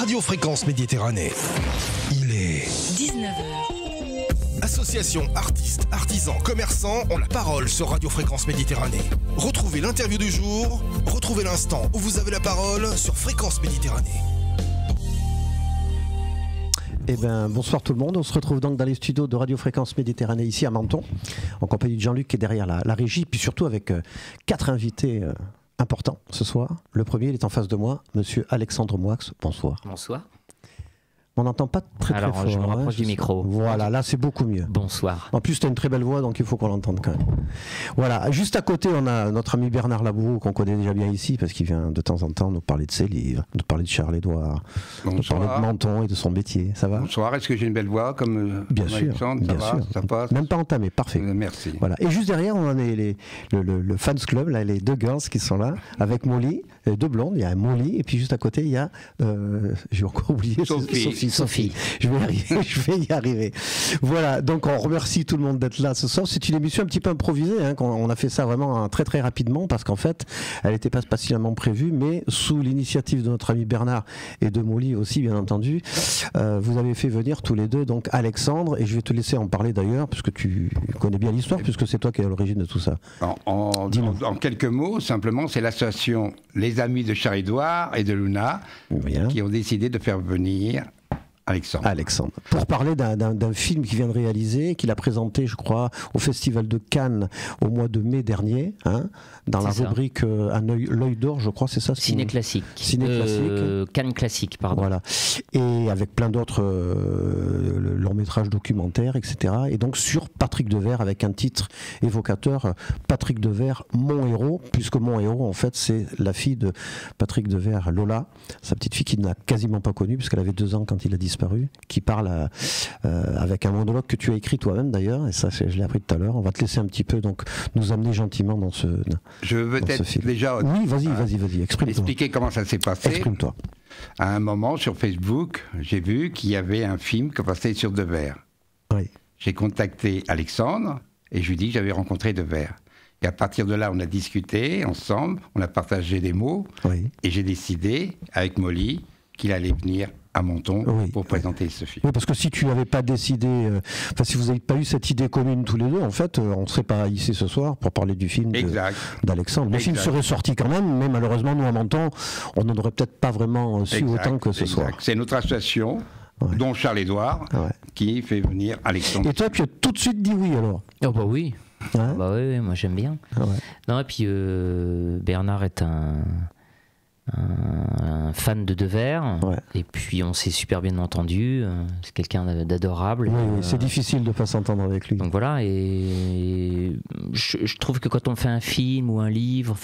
Radio Fréquence Méditerranée. Il est 19h. Associations, artistes, artisans, commerçants ont la parole sur Radio Fréquence Méditerranée. Retrouvez l'interview du jour, retrouvez l'instant où vous avez la parole sur Fréquence Méditerranée. Eh bien, bonsoir tout le monde. On se retrouve donc dans les studios de Radio Fréquence Méditerranée ici à Menton, en compagnie de Jean-Luc qui est derrière la régie, puis surtout avec 4 invités importants ce soir. Le premier, il est en face de moi, monsieur Alexandre Moix. Bonsoir. Bonsoir. On n'entend pas très fort. Alors, je me rapproche du micro. Voilà, là c'est beaucoup mieux. Bonsoir. En plus, tu as une très belle voix, donc il faut qu'on l'entende quand même. Voilà, juste à côté, on a notre ami Bernard Laboureau, qu'on connaît déjà bien ici, parce qu'il vient de temps en temps nous parler de ses livres, nous parler de Charles-Édouard, nous parler de Menton et de son métier. Ça va? Bonsoir, est-ce que j'ai une belle voix comme bien sûr, Alexandre? bien sûr. Ça passe. Même pas entamé, parfait. Merci. Voilà. Et juste derrière, on a le fans club, là, les deux girls qui sont là, avec Molly, deux blondes, il y a Molly, et puis juste à côté, il y a, j'ai encore oublié, Sophie. Je vais y arriver. Voilà, donc on remercie tout le monde d'être là ce soir. C'est une émission un petit peu improvisée, hein, on a fait ça vraiment très très rapidement, parce qu'en fait, elle n'était pas spatialement prévue, mais sous l'initiative de notre ami Bernard et de Molly aussi, bien entendu, vous avez fait venir tous les deux, donc Alexandre, et je vais te laisser en parler d'ailleurs, puisque tu connais bien l'histoire, puisque c'est toi qui es à l'origine de tout ça. En quelques mots, simplement, c'est l'association Les Amis de Charles-Édouard et de Luna qui ont décidé de faire venir Alexandre. Pour parler d'un film qu'il vient de réaliser, qu'il a présenté, je crois, au Festival de Cannes au mois de mai dernier, hein, dans la rubrique L'œil d'or, je crois, c'est ça? Ciné classique. Cannes classique, pardon. Voilà. Et avec plein d'autres longs métrages documentaires, etc. Et donc sur Patrick Devers, avec un titre évocateur, Patrick Devers, mon héros, puisque mon héros, en fait, c'est la fille de Patrick Devers, Lola, sa petite fille qu'il n'a quasiment pas connue, puisqu'elle avait 2 ans quand il a disparu, qui parle avec un monologue que tu as écrit toi-même d'ailleurs, et ça je l'ai appris tout à l'heure. On va te laisser un petit peu donc nous amener gentiment dans ce film. Je veux peut-être déjà vas-y, exprime-toi. Expliquer comment ça s'est passé. Exprime-toi. À un moment sur Facebook, j'ai vu qu'il y avait un film qui passait sur Devers. Oui. J'ai contacté Alexandre et je lui ai dit que j'avais rencontré Devers. Et à partir de là, on a discuté ensemble, on a partagé des mots, et j'ai décidé avec Molly qu'il allait venir à Menton pour présenter ce film. Oui, parce que si tu n'avais pas décidé, si vous n'avez pas eu cette idée commune tous les deux, en fait, on ne serait pas ici ce soir pour parler du film d'Alexandre. Le film serait sorti quand même, mais malheureusement, nous à Menton, on n'en aurait peut-être pas vraiment su autant que ce soir. C'est notre association, dont Charles-Édouard, qui fait venir Alexandre. Et toi, tu as tout de suite dit oui alors? Oh bah oui. Bah oui, moi j'aime bien. Non, et puis Bernard est un fan de Devers, et puis on s'est super bien entendu, c'est quelqu'un d'adorable. Oui, c'est difficile de ne pas s'entendre avec lui. Donc voilà, et je trouve que quand on fait un film ou un livre,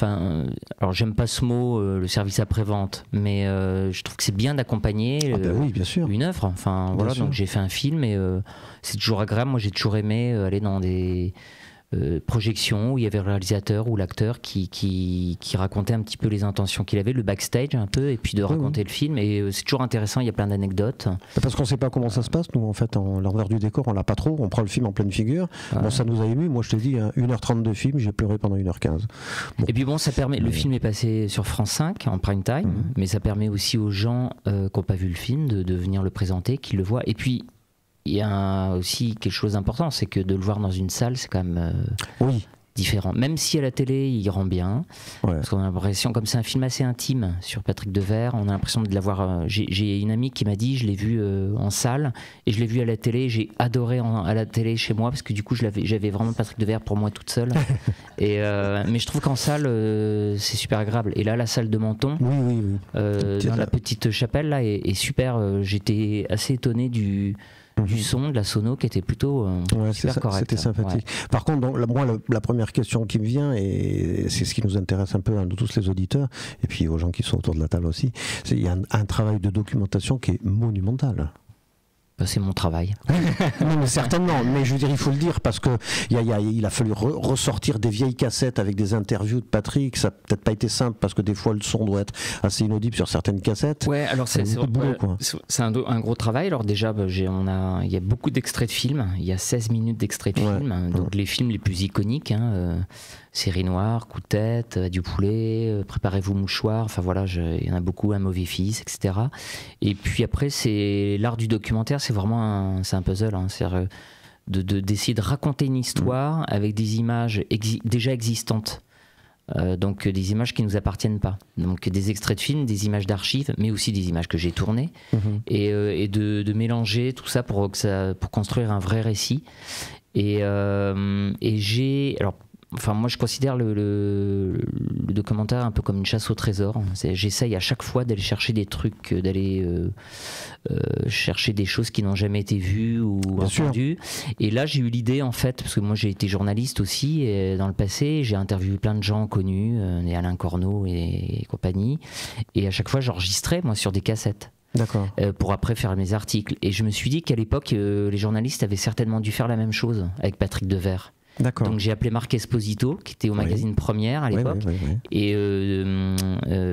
alors j'aime pas ce mot, le service après-vente, mais je trouve que c'est bien d'accompagner bien sûr. une œuvre. Donc j'ai fait un film et c'est toujours agréable. Moi j'ai toujours aimé aller dans des projection où il y avait le réalisateur ou l'acteur qui racontait un petit peu les intentions qu'il avait, le backstage un peu, et puis de raconter le film, et c'est toujours intéressant, il y a plein d'anecdotes. Parce qu'on ne sait pas comment ça se passe, nous en fait, l'envers du décor on l'a pas trop, on prend le film en pleine figure, bon ça nous a ému, moi je te dis 1h30 de film, j'ai pleuré pendant 1h15. Et puis bon, ça permet, le film est passé sur France 5 en prime time, mais ça permet aussi aux gens qui n'ont pas vu le film de venir le présenter, qu'ils le voient, et puis il y a aussi quelque chose d'important, c'est que de le voir dans une salle, c'est quand même différent. Même si à la télé, il rend bien, parce qu'on a l'impression, comme c'est un film assez intime sur Patrick Devers, on a l'impression de l'avoir... J'ai une amie qui m'a dit, je l'ai vu en salle, et je l'ai vu à la télé, j'ai adoré à la télé chez moi, parce que du coup, j'avais vraiment Patrick Devers pour moi toute seule. Mais je trouve qu'en salle, c'est super agréable. Et là, la salle de Menton, dans la petite chapelle, là, est super. J'étais assez étonné du son, de la sono qui était plutôt super correcte. C'était sympathique. Par contre, donc, moi, la première question qui me vient, et c'est ce qui nous intéresse un peu à nous tous les auditeurs, et puis aux gens qui sont autour de la table aussi, c'est qu'il y a un travail de documentation qui est monumental. C'est mon travail. Non, mais certainement. Mais je veux dire, il faut le dire parce que il a fallu ressortir des vieilles cassettes avec des interviews de Patrick. Ça n'a peut-être pas été simple parce que des fois le son doit être assez inaudible sur certaines cassettes. Ouais, alors c'est un gros travail. Alors déjà, il y a beaucoup d'extraits de films. Il y a 16 minutes d'extraits de films. Donc les films les plus iconiques. Série Noire, Coup de tête, Du poulet, Préparez-vous mouchoir, enfin voilà, il y en a beaucoup, Un mauvais fils, etc. Et puis après, c'est l'art du documentaire, c'est vraiment un puzzle, c'est-à-dire d'essayer de raconter une histoire avec des images déjà existantes. Donc des images qui ne nous appartiennent pas. Donc des extraits de films, des images d'archives, mais aussi des images que j'ai tournées, et de mélanger tout ça pour construire un vrai récit. Et moi, je considère le documentaire un peu comme une chasse au trésor. J'essaye à chaque fois d'aller chercher des trucs, d'aller chercher des choses qui n'ont jamais été vues ou entendues. Et là, j'ai eu l'idée, en fait, parce que moi, j'ai été journaliste aussi dans le passé. J'ai interviewé plein de gens connus, Alain Corneau et compagnie. Et à chaque fois, j'enregistrais, moi, sur des cassettes. D'accord. Pour après faire mes articles. Et je me suis dit qu'à l'époque, les journalistes avaient certainement dû faire la même chose avec Patrick Devers. D'accord. Donc j'ai appelé Marc Esposito, qui était au magazine Première à l'époque, et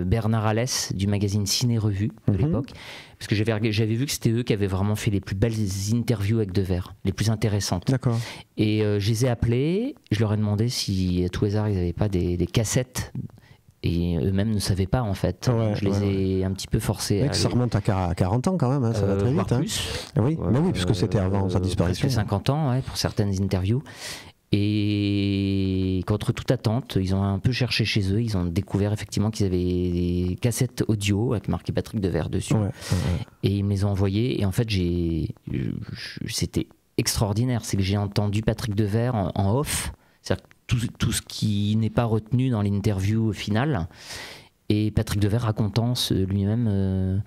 Bernard Alès du magazine Ciné Revue de l'époque, parce que j'avais vu que c'était eux qui avaient vraiment fait les plus belles interviews avec Devers, les plus intéressantes. D'accord. Et je les ai appelés, je leur ai demandé si à tout hasard ils n'avaient pas des cassettes. Et eux-mêmes ne savaient pas, en fait. Je les ai un petit peu forcés. Ça remonte à 40 ans quand même, ça va très vite. Plus. Oui, mais oui, puisque c'était avant sa disparition. Presque 50 ans, pour certaines interviews. Et contre toute attente, ils ont un peu cherché chez eux. Ils ont découvert effectivement qu'ils avaient des cassettes audio avec marqué Patrick Devers dessus. Et ils me les ont envoyées. Et en fait, c'était extraordinaire. C'est que j'ai entendu Patrick Devers en off. C'est-à-dire tout ce qui n'est pas retenu dans l'interview finale. Et Patrick Devers racontant lui-même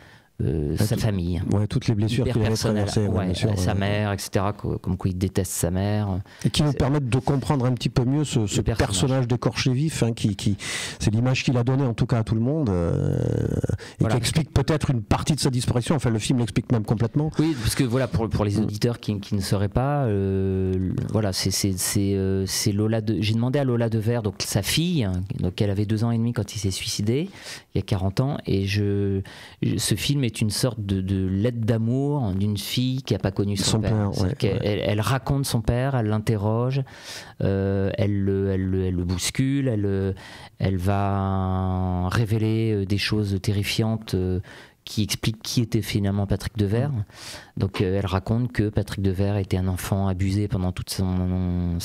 sa famille. Toutes les blessures qu'il avait traversées. Sa mère, etc. Comme quoi il déteste sa mère. Et qui nous permettent de comprendre un petit peu mieux ce personnage d'écorché vif, c'est l'image qu'il a donnée en tout cas à tout le monde, et qui explique peut-être une partie de sa disparition. Enfin, le film l'explique même complètement. Oui, parce que voilà, pour les auditeurs qui ne sauraient pas, c'est Lola. J'ai demandé à Lola Devers, donc sa fille, donc elle avait 2 ans et demi quand il s'est suicidé, il y a 40 ans, et ce film est une sorte de lettre d'amour d'une fille qui n'a pas connu son père. Elle raconte son père, elle l'interroge, elle le bouscule, elle va révéler des choses terrifiantes qui expliquent qui était finalement Patrick Devers. Donc elle raconte que Patrick Devers était un enfant abusé pendant toute son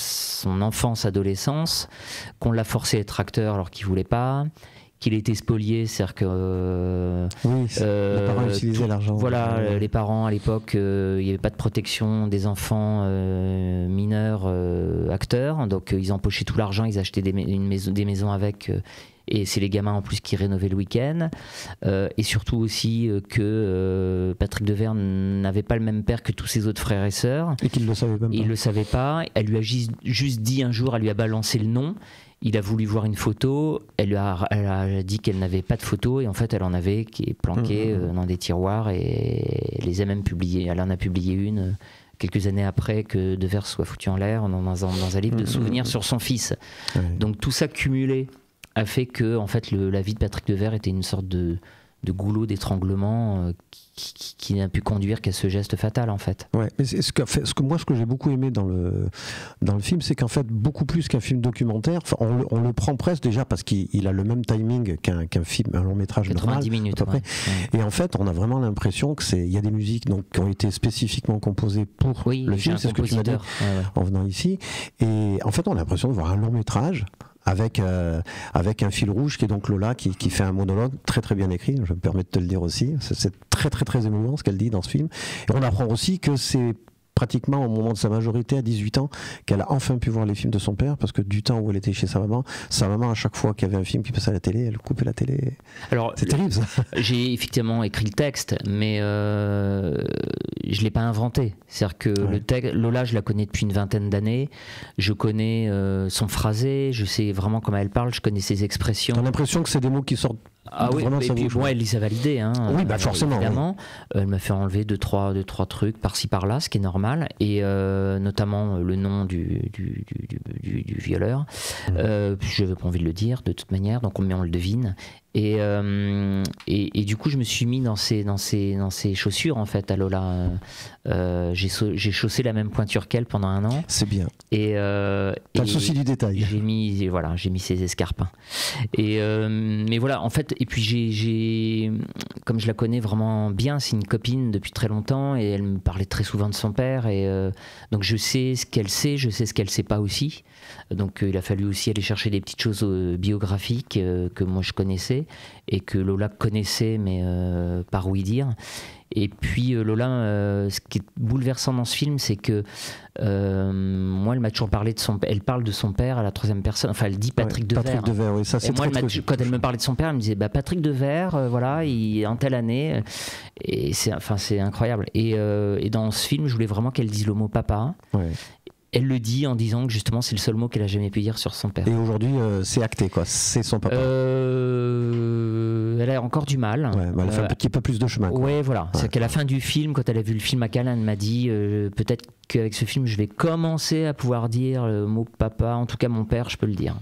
enfance, adolescence, qu'on l'a forcé à être acteur alors qu'il ne voulait pas, qu'il était spolié, c'est-à-dire que les parents utilisaient l'argent. Voilà, les parents à l'époque, il n'y avait pas de protection des enfants mineurs acteurs, donc ils empochaient tout l'argent, ils achetaient des maisons avec. Et c'est les gamins en plus qui rénovaient le week-end. Et surtout aussi que Patrick Devers n'avait pas le même père que tous ses autres frères et sœurs. Et qu'il ne le savait même pas. Il ne le savait pas. Elle lui a juste dit un jour, elle lui a balancé le nom. Il a voulu voir une photo, elle a dit qu'elle n'avait pas de photo, et en fait elle en avait qui est planquée dans des tiroirs, et elle les a même publiées. Elle en a publié une quelques années après que Devers soit foutu en l'air dans un livre de souvenirs sur son fils. Donc tout ça cumulé a fait que en fait, la vie de Patrick Devers était une sorte de goulot d'étranglement qui n'a pu conduire qu'à ce geste fatal, en fait. Ouais, mais ce que j'ai beaucoup aimé dans le film, c'est qu'en fait, beaucoup plus qu'un film documentaire, on le prend presque déjà parce qu'il a le même timing qu'un film, un long métrage 90 normal, minutes, à peu près. Et en fait, on a vraiment l'impression que il y a des musiques qui ont été spécifiquement composées pour le film, c'est ce que tu m'as dit en venant ici. Et en fait, on a l'impression de voir un long métrage avec un fil rouge qui est donc Lola qui fait un monologue très très bien écrit, je me permets de te le dire aussi, c'est très très très émouvant ce qu'elle dit dans ce film, et on apprend aussi que c'est pratiquement au moment de sa majorité, à 18 ans, qu'elle a enfin pu voir les films de son père, parce que du temps où elle était chez sa maman à chaque fois qu'il y avait un film qui passait à la télé, elle coupait la télé. Alors, c'est terrible ça. J'ai effectivement écrit le texte, mais je ne l'ai pas inventé. C'est-à-dire que Lola, je la connais depuis une vingtaine d'années, je connais son phrasé, je sais vraiment comment elle parle, je connais ses expressions. T'as l'impression que c'est des mots qui sortent Ah oui, et puis bon, elle les a validés, hein, oui, bah forcément. Évidemment, oui. Elle m'a fait enlever deux, trois trucs par-ci par-là, ce qui est normal, et notamment le nom du violeur. Je n'avais pas envie de le dire de toute manière, donc on le devine. Et du coup, je me suis mis dans ses chaussures en fait à Lola. J'ai chaussé la même pointure qu'elle pendant un an. C'est bien. T'as le souci du détail. J'ai mis ses escarpins. Mais voilà, en fait, et puis comme je la connais vraiment bien, c'est une copine depuis très longtemps et elle me parlait très souvent de son père et donc je sais ce qu'elle sait, je sais ce qu'elle sait pas aussi. Donc il a fallu aussi aller chercher des petites choses biographiques que moi je connaissais et que Lola connaissait mais par ouï dire. Et puis Lola, ce qui est bouleversant dans ce film, c'est que moi, elle m'a toujours parlé de son père. Elle parle de son père à la troisième personne. Enfin, elle dit Patrick Devers. Patrick Devers, oui, ça c'est très, quand elle me parlait de son père, elle me disait Patrick Devers, voilà, en telle année. Et c'est incroyable. Et dans ce film, je voulais vraiment qu'elle dise le mot papa. Ouais. Elle le dit en disant que justement c'est le seul mot qu'elle a jamais pu dire sur son père. Et aujourd'hui c'est acté quoi, c'est son papa. Elle a encore du mal. Ouais, bah elle a fait un petit peu plus de chemin. Oui, voilà. Ouais. C'est qu'à la fin du film, quand elle a vu le film à Cannes, elle m'a dit peut-être qu'avec ce film je vais commencer à pouvoir dire le mot papa, en tout cas mon père je peux le dire.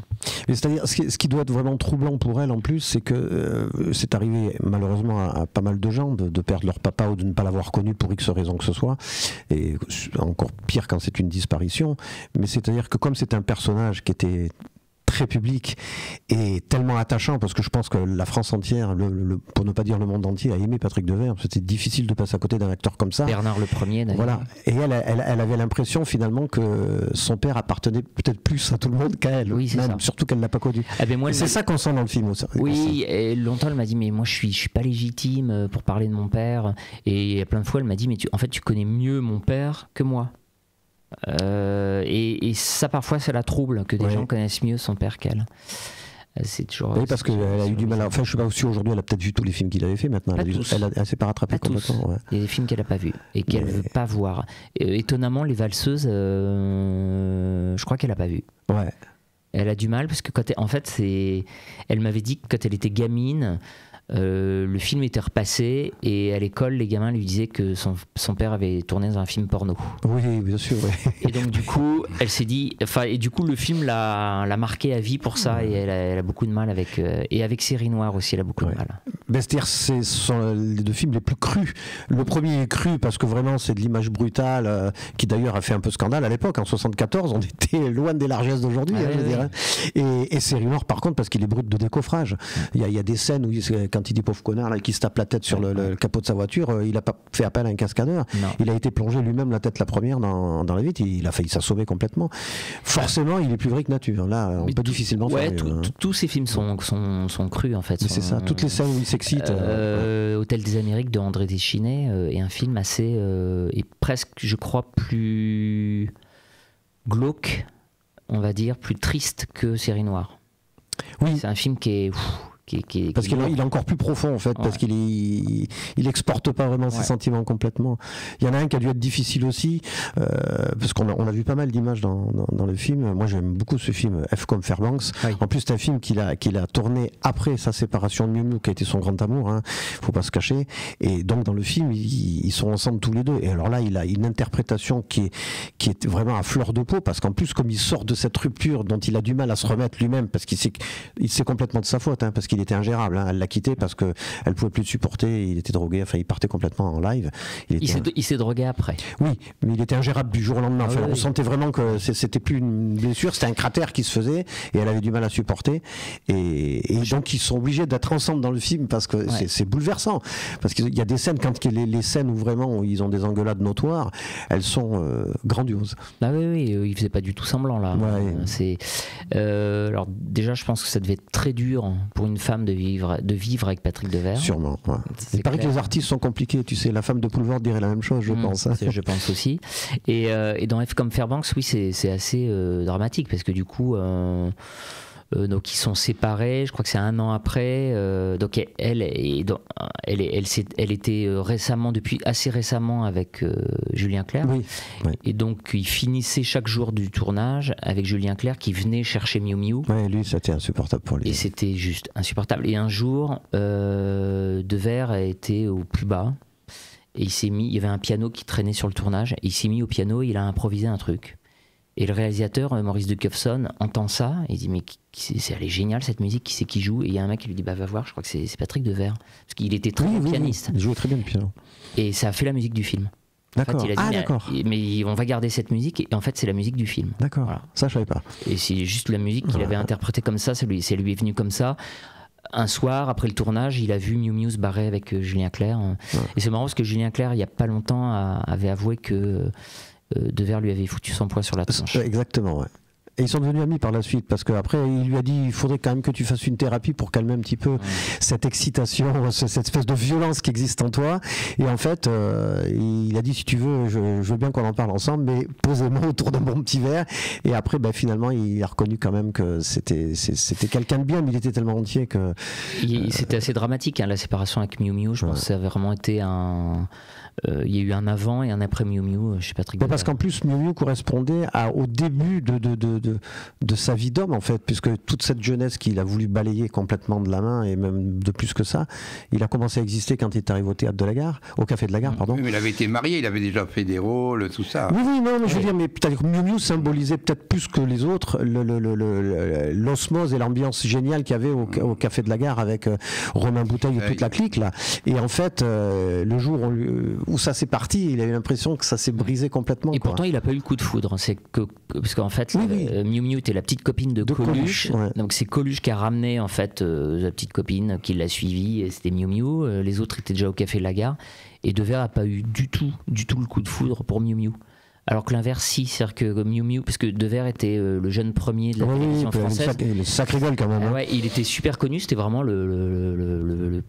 Mais c'est-à-dire ce qui doit être vraiment troublant pour elle en plus, c'est que c'est arrivé malheureusement à pas mal de gens de perdre leur papa ou de ne pas l'avoir connu pour X raison que ce soit, et encore pire quand c'est une disparition. Mais c'est-à-dire que comme c'est un personnage qui était très public et tellement attachant, parce que je pense que la France entière, pour ne pas dire le monde entier, a aimé Patrick Devers. C'était difficile de passer à côté d'un acteur comme ça. Bernard le Premier d'ailleurs. Voilà. Et elle avait l'impression finalement que son père appartenait peut-être plus à tout le monde qu'à elle. Oui, même, surtout qu'elle ne l'a pas connu. Ah ben moi, c'est ça qu'on sent dans le film aussi. Oui, et longtemps elle m'a dit mais moi je suis pas légitime pour parler de mon père. Et plein de fois elle m'a dit mais en fait tu connais mieux mon père que moi. Et ça parfois ça la trouble que des gens connaissent mieux son père qu'elle. C'est toujours. Oui, parce qu'elle a eu du mal. Enfin, je sais pas si aujourd'hui elle a peut-être vu tous les films qu'il avait fait maintenant. Elle s'est pas rattrapée complètement. Ouais. Il y a des films qu'elle a pas vus et qu'elle veut pas voir. Étonnamment, Les Valseuses, je crois qu'elle a pas vu. Ouais. Elle a du mal parce que elle m'avait dit que quand elle était gamine. Le film était repassé et à l'école les gamins lui disaient que son père avait tourné dans un film porno. Oui, bien sûr. Ouais. Et donc du coup elle s'est dit, et du coup le film l'a marqué à vie pour ça. Et elle a beaucoup de mal avec et avec Série Noire aussi elle a beaucoup de mal. C'est-à-dire ce sont les deux films les plus crus. Le premier est cru parce que vraiment c'est de l'image brutale qui d'ailleurs a fait un peu scandale à l'époque. En 74 on était loin des largesses d'aujourd'hui. Et Série Noire par contre parce qu'il est brut de décoffrage. Il y a des scènes où quand il dit pauvre connard là, qui se tape la tête sur le capot de sa voiture, il n'a pas fait appel à un cascadeur. Non. Il a été plongé lui-même la tête la première dans la vitre, il a failli s'assommer complètement. Forcément, il est plus vrai que nature. Là, on peut difficilement faire. Tous ces films sont crus en fait. C'est ça, toutes les scènes où il s'excite. Hôtel des Amériques de André Deschinet est un film assez et presque, je crois, plus glauque, on va dire, plus triste que Série Noire. Oui. C'est un film qui est parce qu'il est encore plus profond en fait, parce qu'il exporte pas vraiment ses sentiments complètement. Il y en a un qui a dû être difficile aussi, parce qu'on a vu pas mal d'images dans le film. Moi j'aime beaucoup ce film, F comme Fairbanks. Oui. En plus c'est un film qu'il a tourné après sa séparation de Miu Miu, qui a été son grand amour, hein, faut pas se cacher. Et donc dans le film ils sont ensemble tous les deux. Et alors là il a une interprétation qui est vraiment à fleur de peau, parce qu'en plus comme il sort de cette rupture dont il a du mal à se remettre lui-même, parce qu'il sait complètement de sa faute, hein, parce qu'il était ingérable, hein. Elle l'a quitté parce que elle pouvait plus le supporter, il était drogué, enfin il partait complètement en live. Il s'est drogué après. Oui, mais il était ingérable du jour au lendemain. Enfin, on sentait vraiment que c'était plus une blessure, c'était un cratère qui se faisait et elle avait du mal à supporter. Et donc ils sont obligés d'être ensemble dans le film parce que c'est bouleversant. Parce qu'il y a des scènes, quand les scènes où vraiment ils ont des engueulades notoires, elles sont grandioses. Ah oui, il faisait pas du tout semblant là. Ouais. Alors déjà je pense que ça devait être très dur pour une femme de vivre avec Patrick Devers. Sûrement. Ouais. Il paraît que les artistes sont compliqués, tu sais, la femme de Poulvord dirait la même chose, je pense. Je pense aussi. Et dans F comme Fairbanks, oui, c'est assez dramatique parce que du coup, Donc ils sont séparés, je crois que c'est 1 an après. Donc elle était assez récemment avec Julien Clerc. Oui. Et donc ils finissaient chaque jour du tournage avec Julien Clerc qui venait chercher Miu Miu. Ouais, lui c'était insupportable pour lui. Et c'était juste insupportable. Et un jour, Devers a été au plus bas. Et il y avait un piano qui traînait sur le tournage. Et il s'est mis au piano et il a improvisé un truc. Et le réalisateur, Maurice de Kufson, entend ça et dit mais elle est géniale cette musique, qui c'est qui joue? Et il y a un mec qui lui dit va voir, je crois que c'est Patrick Devers, parce qu'il était très bon pianiste. Oui, il jouait très bien le piano. Et ça a fait la musique du film. D'accord. En fait, il a dit, mais on va garder cette musique, et en fait c'est la musique du film. D'accord. Voilà. Ça je savais pas. Et c'est juste la musique qu'il avait interprétée comme ça, ça lui est venu comme ça. Un soir, après le tournage, il a vu Miu Miu se barrer avec Julien Clerc. Et c'est marrant parce que Julien Clerc, il n'y a pas longtemps, avait avoué que Devers lui avait foutu son poing sur la tronche. Exactement, ouais. Et ils sont devenus amis par la suite, parce qu'après il lui a dit il faudrait quand même que tu fasses une thérapie pour calmer un petit peu cette excitation, cette espèce de violence qui existe en toi. Et en fait il a dit si tu veux, je veux bien qu'on en parle ensemble, mais posément autour d'un bon petit verre. Et après finalement il a reconnu quand même que c'était quelqu'un de bien, mais il était tellement entier que... C'était assez dramatique la séparation avec Miu Miu, je pense que ça avait vraiment été il y a eu un avant et un après Miu Miu chez Patrick Devers. Parce qu'en plus Miu Miu correspondait au début de sa vie d'homme en fait, puisque toute cette jeunesse qu'il a voulu balayer complètement de la main, et même de plus que ça, il a commencé à exister quand il est arrivé au théâtre de la Gare, au Café de la Gare, pardon. Oui, mais il avait été marié, il avait déjà fait des rôles, tout ça. Oui, non, mais je veux dire, mais peut-être Miu Miu symbolisait peut-être plus que les autres l'osmose et l'ambiance géniale qu'il y avait au Café de la Gare avec Romain Bouteille et toute la clique là. Et en fait, le jour où ça s'est parti, il a eu l'impression que ça s'est brisé complètement. Et pourtant, il n'a pas eu le coup de foudre. Parce qu'en fait, Miu Miu était la petite copine de Coluche. Donc c'est Coluche qui a ramené en fait la petite copine, qui l'a suivie, et c'était Miu Miu. Les autres étaient déjà au Café de la Gare. Et Devers n'a pas eu du tout le coup de foudre pour Miu Miu. Alors que l'inverse, si, c'est-à-dire que Miu Miu, parce que Devers était le jeune premier de la télévision française. Le sacré gueule quand même. Il était super connu, c'était vraiment le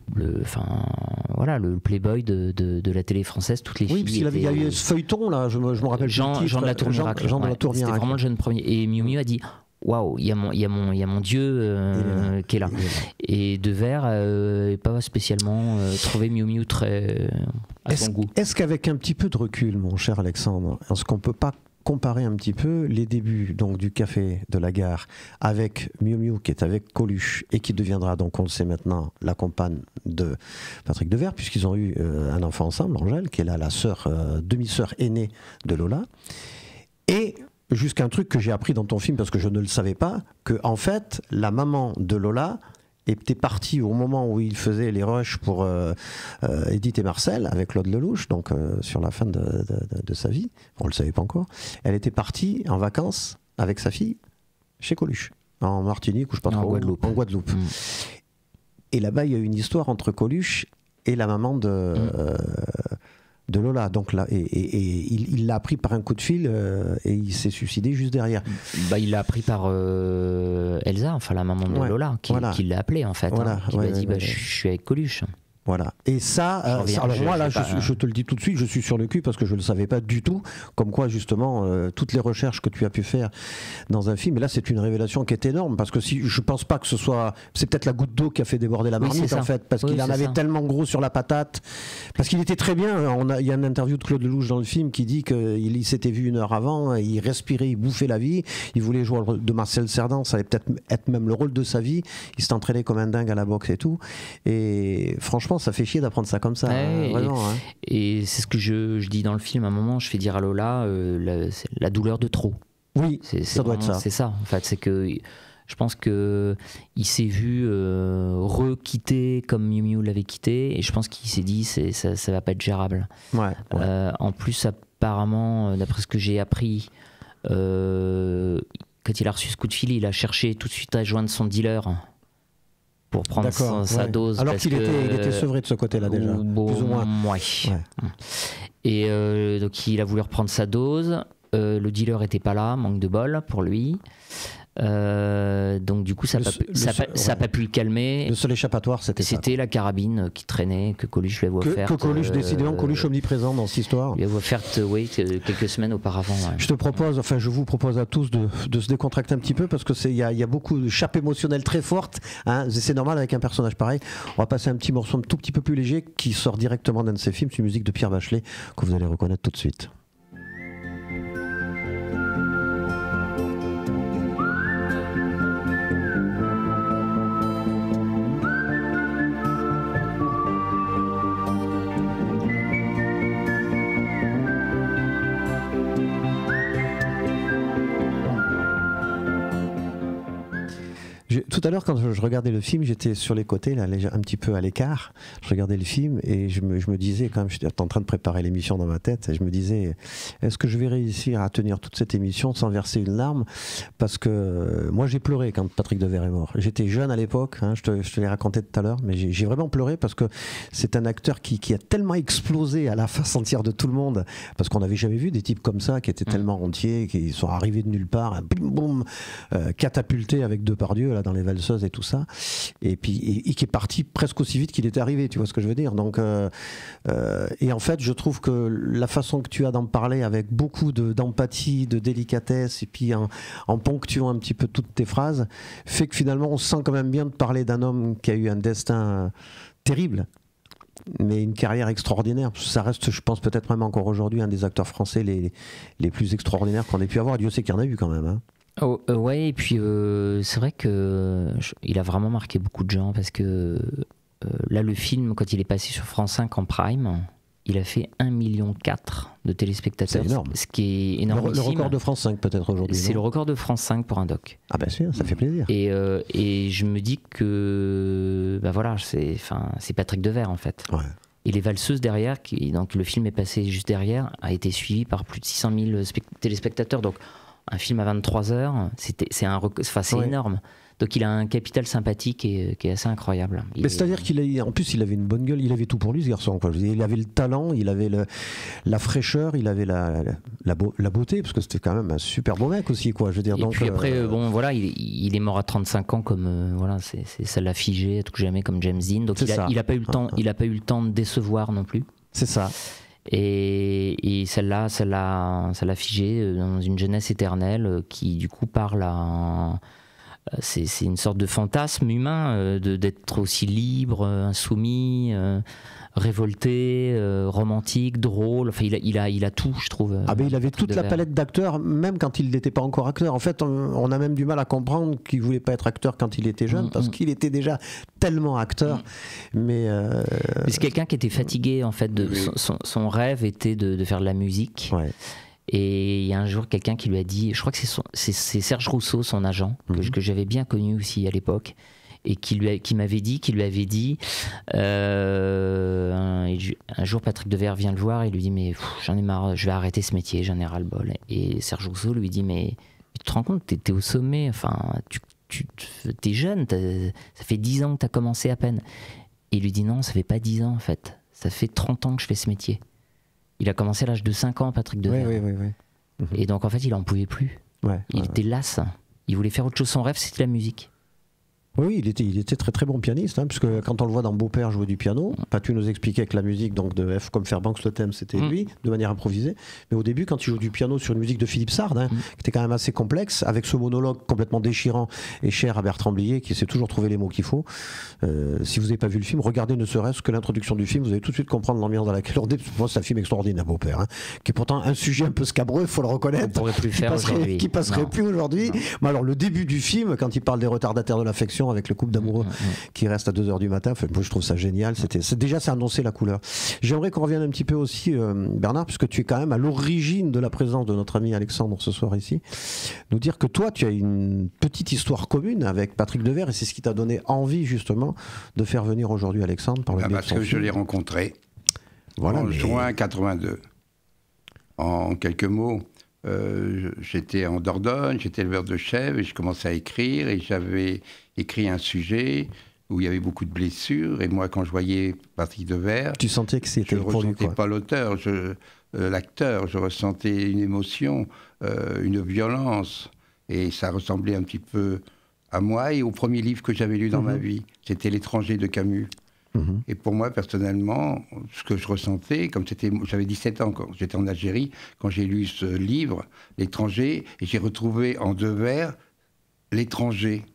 playboy de la télé française, toutes les filles. Oui, parce qu'il y a eu ce feuilleton là, je me rappelle. Jean de la Tour Miracle. C'était vraiment le jeune premier. Et Miu Miu a dit waouh, il y a mon Dieu qui est là. Et Devers n'est pas spécialement trouvé Miu Miu très à son goût. Est-ce qu'avec un petit peu de recul, mon cher Alexandre, est-ce qu'on peut pas comparer un petit peu les débuts donc du Café de la Gare avec Miu Miu qui est avec Coluche et qui deviendra, donc on le sait maintenant, la compagne de Patrick Devers, puisqu'ils ont eu un enfant ensemble, Angèle, qui est là la demi-sœur aînée de Lola, et jusqu'à un truc que j'ai appris dans ton film parce que je ne le savais pas, que en fait la maman de Lola était partie au moment où il faisait les rushs pour Edith et Marcel avec Claude Lelouch, donc sur la fin de sa vie, on le savait pas encore. Elle était partie en vacances avec sa fille chez Coluche, en Martinique ou je sais pas trop, en Guadeloupe. Et là-bas il y a eu une histoire entre Coluche et la maman de Lola, donc là, et il l'a appris par un coup de fil et il s'est suicidé juste derrière. Il l'a appris par Elsa, enfin la maman de Lola, qui l'a appelé en fait, qui lui a dit je suis avec Coluche. Voilà. Et ça, alors moi là, je te le dis tout de suite, je suis sur le cul parce que je ne le savais pas du tout. Comme quoi, justement, toutes les recherches que tu as pu faire dans un film, et là, c'est une révélation qui est énorme parce que je pense pas que ce soit. C'est peut-être la goutte d'eau qui a fait déborder la marmite en fait, parce qu'il en avait tellement gros sur la patate. Parce qu'il était très bien. Il y a une interview de Claude Lelouch dans le film qui dit qu'il s'était vu 1 heure avant, il respirait, il bouffait la vie, il voulait jouer le rôle de Marcel Cerdan, ça allait peut-être être même le rôle de sa vie. Il s'est entraîné comme un dingue à la boxe et tout. Et franchement, ça fait chier d'apprendre ça comme ça. Vraiment, et c'est ce que je dis dans le film. À un moment, je fais dire à Lola la douleur de trop. Oui, ça doit être ça. C'est ça, en fait. C'est que je pense qu'il s'est vu re-quitter comme Miu Miu l'avait quitté. Et je pense qu'il s'est dit ça va pas être gérable. En plus, apparemment, d'après ce que j'ai appris, quand il a reçu ce coup de fil, il a cherché tout de suite à joindre son dealer pour prendre sa dose. Alors qu'il était sevré de ce côté-là déjà, plus ou moins. Et donc il a voulu reprendre sa dose. Le dealer était pas là, manque de bol pour lui. Donc du coup, ça n'a pas pu le calmer. Le seul échappatoire, c'était la carabine qui traînait, que Coluche lui avait offerte. Que Coluche, décidément, Coluche omniprésent dans cette histoire. Il avait offerte, oui, quelques semaines auparavant. Ouais. Je vous propose à tous de se décontracter un petit peu, parce que il y a beaucoup de chapes émotionnelles très fortes. Hein, c'est normal avec un personnage pareil. On va passer un petit morceau un tout petit peu plus léger qui sort directement d'un de ses films. C'est une musique de Pierre Bachelet que vous allez reconnaître tout de suite. Tout à l'heure, quand je regardais le film, j'étais sur les côtés, là, un petit peu à l'écart. Je regardais le film et je me disais, quand même, j'étais en train de préparer l'émission dans ma tête, et je me disais, est-ce que je vais réussir à tenir toute cette émission sans verser une larme? Parce que moi, j'ai pleuré quand Patrick Devers est mort. J'étais jeune à l'époque, hein, je te l'ai raconté tout à l'heure, mais j'ai vraiment pleuré parce que c'est un acteur qui a tellement explosé à la face entière de tout le monde, parce qu'on n'avait jamais vu des types comme ça, qui étaient tellement entiers, qui sont arrivés de nulle part, bim boum, catapultés avec Depardieu là dans les Valseuses et tout ça, et puis qui est parti presque aussi vite qu'il était arrivé, tu vois ce que je veux dire. Donc et en fait je trouve que la façon que tu as d'en parler avec beaucoup d'empathie, de délicatesse, et puis en ponctuant un petit peu toutes tes phrases, fait que finalement on se sent quand même bien de parler d'un homme qui a eu un destin terrible, mais une carrière extraordinaire. Ça reste, je pense, peut-être même encore aujourd'hui un des acteurs français les plus extraordinaires qu'on ait pu avoir. Dieu sait qu'il y en a eu quand même, hein. Ouais, et puis c'est vrai que il a vraiment marqué beaucoup de gens, parce que là, le film, quand il est passé sur France 5 en prime, il a fait 1,4 million de téléspectateurs. C'est énorme. Ce qui est énorme. Le record de France 5 peut-être aujourd'hui. C'est le record de France 5 pour un doc. Ah ben sûr, ça fait plaisir. Et je me dis que voilà, c'est Patrick Devers en fait. Ouais. Et Les Valseuses derrière, donc le film est passé juste derrière, a été suivi par plus de 600 000 téléspectateurs. Donc un film à 23 heures, c'est énorme. Donc il a un capital sympathique qui est assez incroyable. C'est-à-dire qu'en plus il avait une bonne gueule, il avait tout pour lui ce garçon, quoi. Il avait le talent, il avait la fraîcheur, il avait la beauté, parce que c'était quand même un super beau mec aussi, quoi. Je veux dire, et donc, puis après, bon voilà, il est mort à 35 ans, comme voilà, ça l'a figé à tout jamais, comme James Dean. Donc il a pas eu le temps, il a pas eu le temps de décevoir non plus. C'est ça. Et celle-là, ça l'a figé dans une jeunesse éternelle qui du coup parle à... C'est une sorte de fantasme humain d'être aussi libre, insoumis, révolté, romantique, drôle. Enfin, il a tout, je trouve. Ah ben il avait toute la palette d'acteurs, même quand il n'était pas encore acteur. En fait, on a même du mal à comprendre qu'il voulait pas être acteur quand il était jeune, parce qu'il était déjà tellement acteur. Mais c'est quelqu'un qui était fatigué en fait. Son rêve était de faire de la musique. Ouais. Et il y a un jour quelqu'un qui lui a dit, je crois que c'est Serge Rousseau, son agent, que j'avais bien connu aussi à l'époque, et qui lui avait dit un jour Patrick Devers vient le voir et lui dit mais j'en ai marre, je vais arrêter ce métier, j'en ai ras le bol. Et Serge Rousseau lui dit mais tu te rends compte, t'es au sommet, enfin t'es jeune, ça fait 10 ans que t'as commencé à peine. Et il lui dit non, ça fait pas 10 ans en fait, ça fait 30 ans que je fais ce métier. Il a commencé à l'âge de 5 ans, Patrick Devers. Oui. Et donc, en fait, il n'en pouvait plus. Il était las. Il voulait faire autre chose. Son rêve, c'était la musique. Oui, il était très très bon pianiste, hein, puisque quand on le voit dans Beau-Père jouer du piano, tu nous expliquais que la musique donc de F comme Fairbanks, le thème c'était lui, de manière improvisée, mais au début quand il joue du piano sur une musique de Philippe Sard, qui était quand même assez complexe, avec ce monologue complètement déchirant et cher à Bertrand Blier, qui sait toujours trouver les mots qu'il faut. Si vous n'avez pas vu le film, regardez ne serait-ce que l'introduction du film, vous allez tout de suite comprendre l'ambiance dans laquelle on est. Moi, c'est un film extraordinaire, Beau-Père, qui est pourtant un sujet un peu scabreux, il faut le reconnaître, on pourrait plus le faire aujourd'hui. Qui passerait plus aujourd'hui. Mais alors le début du film, quand il parle des retardataires de l'affection avec le couple d'amoureux qui reste à 2h du matin, enfin, moi je trouve ça génial. Ça annonçait la couleur. J'aimerais qu'on revienne un petit peu aussi, Bernard, puisque tu es quand même à l'origine de la présence de notre ami Alexandre ce soir ici, nous dire que toi tu as une petite histoire commune avec Patrick Devers, et c'est ce qui t'a donné envie justement de faire venir aujourd'hui Alexandre par le biais de parce que je l'ai rencontré en juin 82. En quelques mots, j'étais en Dordogne, j'étais éleveur de chèvres et je commençais à écrire, et j'avais écrit un sujet où il y avait beaucoup de blessures, et moi quand je voyais Patrick Devers, tu sentais que c'était pour lui, je ne ressentais pas l'auteur, l'acteur, je ressentais une émotion, une violence, et ça ressemblait un petit peu à moi et au premier livre que j'avais lu dans ma vie. C'était L'étranger de Camus. Et pour moi, personnellement, ce que je ressentais, comme j'avais 17 ans quand j'étais en Algérie, quand j'ai lu ce livre, L'étranger, et j'ai retrouvé en 2 vers L'étranger.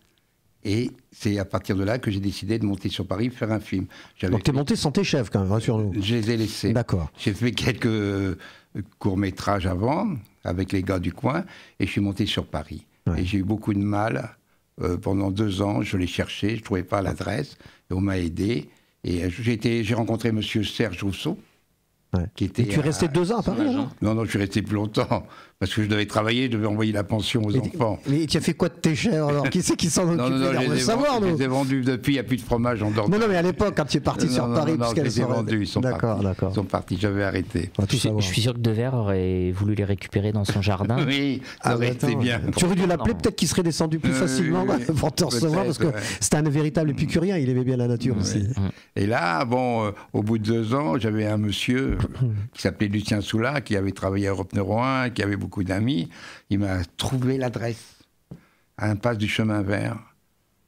Et c'est à partir de là que j'ai décidé de monter sur Paris, faire un film. Donc tu es monté sans tes chefs, quand même, rassure-nous. Je les ai laissés. D'accord. J'ai fait quelques courts-métrages avant, avec les gars du coin, et je suis monté sur Paris. Ouais. Et j'ai eu beaucoup de mal. Pendant 2 ans, je l'ai cherché, je ne trouvais pas l'adresse, et on m'a aidé. Et j'ai rencontré monsieur Serge Rousseau. Ouais. Qui était, et tu es resté 2 ans à Paris, alors ? Non, je suis resté plus longtemps. Parce que je devais travailler, je devais envoyer la pension aux enfants. Mais tu as fait quoi de tes chers, alors ? Qui c'est qui s'en occupe ? Je les ai vendus depuis, il n'y a plus de fromage en Dordogne. Non, mais à l'époque, quand tu es parti sur Paris, je les ai vendus, ils sont partis. Ils sont partis, j'avais arrêté. Je suis sûr que Devers aurait voulu les récupérer dans son jardin. Oui, ça aurait été bien. Tu aurais dû l'appeler, peut-être qu'il serait descendu plus facilement pour te recevoir, parce que c'était un véritable épicurien, il aimait bien la nature aussi. Et là, bon, au bout de 2 ans, j'avais un monsieur qui s'appelait Lucien Soula, qui avait travaillé à Europe Numéro 1, qui avait beaucoup d'amis. Il m'a trouvé l'adresse à Impasse du Chemin Vert